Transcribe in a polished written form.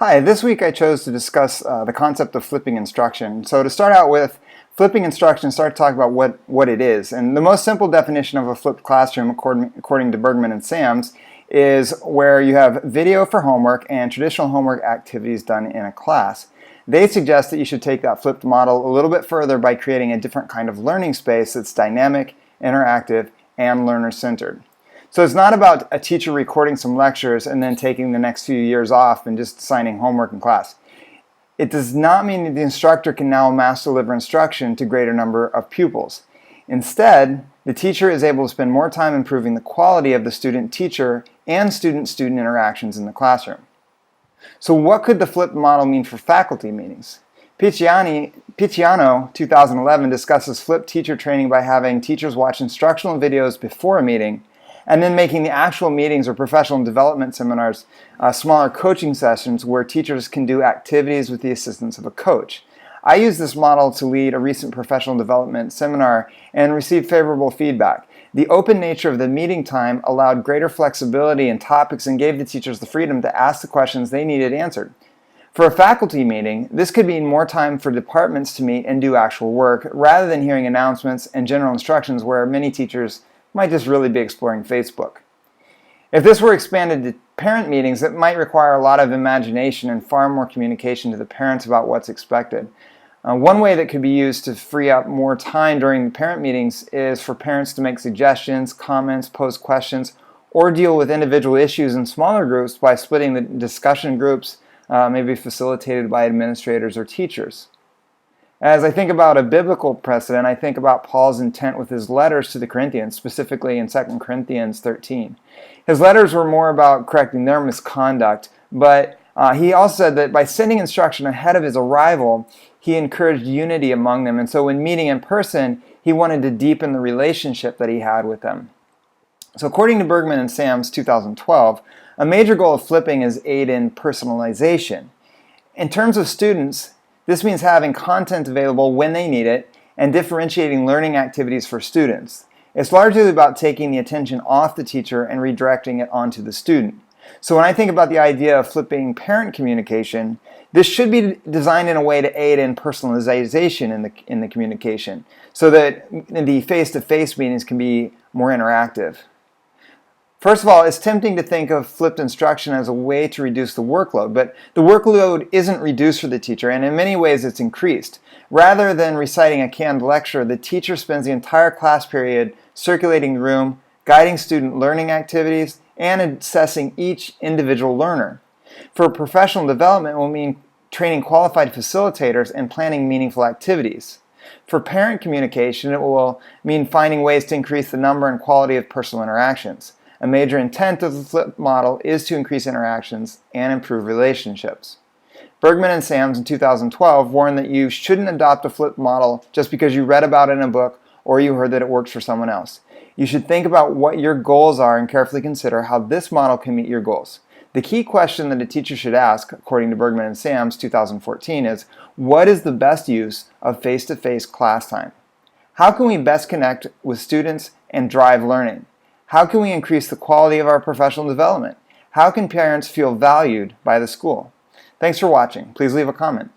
Hi, this week I chose to discuss the concept of flipping instruction. So to start out with, flipping instruction, start to talk about what it is. And the most simple definition of a flipped classroom, according to Bergman and Sams, is where you have video for homework and traditional homework activities done in a class. They suggest that you should take that flipped model a little bit further by creating a different kind of learning space that's dynamic, interactive, and learner-centered. So it's not about a teacher recording some lectures and then taking the next few years off and just assigning homework in class. It does not mean that the instructor can now mass deliver instruction to a greater number of pupils. Instead, the teacher is able to spend more time improving the quality of the student-teacher and student-student interactions in the classroom. So what could the flipped model mean for faculty meetings? Picciano 2011 discusses flipped teacher training by having teachers watch instructional videos before a meeting and then making the actual meetings or professional development seminars smaller coaching sessions where teachers can do activities with the assistance of a coach. I used this model to lead a recent professional development seminar and received favorable feedback. The open nature of the meeting time allowed greater flexibility in topics and gave the teachers the freedom to ask the questions they needed answered. For a faculty meeting, this could mean more time for departments to meet and do actual work rather than hearing announcements and general instructions where many teachers might just really be exploring Facebook. If this were expanded to parent meetings, it might require a lot of imagination and far more communication to the parents about what's expected. One way that could be used to free up more time during the parent meetings is for parents to make suggestions, comments, pose questions, or deal with individual issues in smaller groups by splitting the discussion groups, maybe facilitated by administrators or teachers. As I think about a biblical precedent, I think about Paul's intent with his letters to the Corinthians, specifically in 2 Corinthians 13. His letters were more about correcting their misconduct, but he also said that by sending instruction ahead of his arrival, he encouraged unity among them. And so when meeting in person, he wanted to deepen the relationship that he had with them. So according to Bergman and Sams 2012, a major goal of flipping is aid in personalization. In terms of students, this means having content available when they need it and differentiating learning activities for students. It's largely about taking the attention off the teacher and redirecting it onto the student. So when I think about the idea of flipping parent communication, this should be designed in a way to aid in personalization in the communication so that the face-to-face meetings can be more interactive. First of all, it's tempting to think of flipped instruction as a way to reduce the workload, but the workload isn't reduced for the teacher, and in many ways it's increased. Rather than reciting a canned lecture, the teacher spends the entire class period circulating the room, guiding student learning activities, and assessing each individual learner. For professional development, it will mean training qualified facilitators and planning meaningful activities. For parent communication, it will mean finding ways to increase the number and quality of personal interactions. A major intent of the flipped model is to increase interactions and improve relationships. Bergman and Sams in 2012 warned that you shouldn't adopt a flipped model just because you read about it in a book or you heard that it works for someone else. You should think about what your goals are and carefully consider how this model can meet your goals. The key question that a teacher should ask, according to Bergman and Sams 2014, is what is the best use of face-to-face class time? How can we best connect with students and drive learning? How can we increase the quality of our professional development? How can parents feel valued by the school? Thanks for watching. Please leave a comment.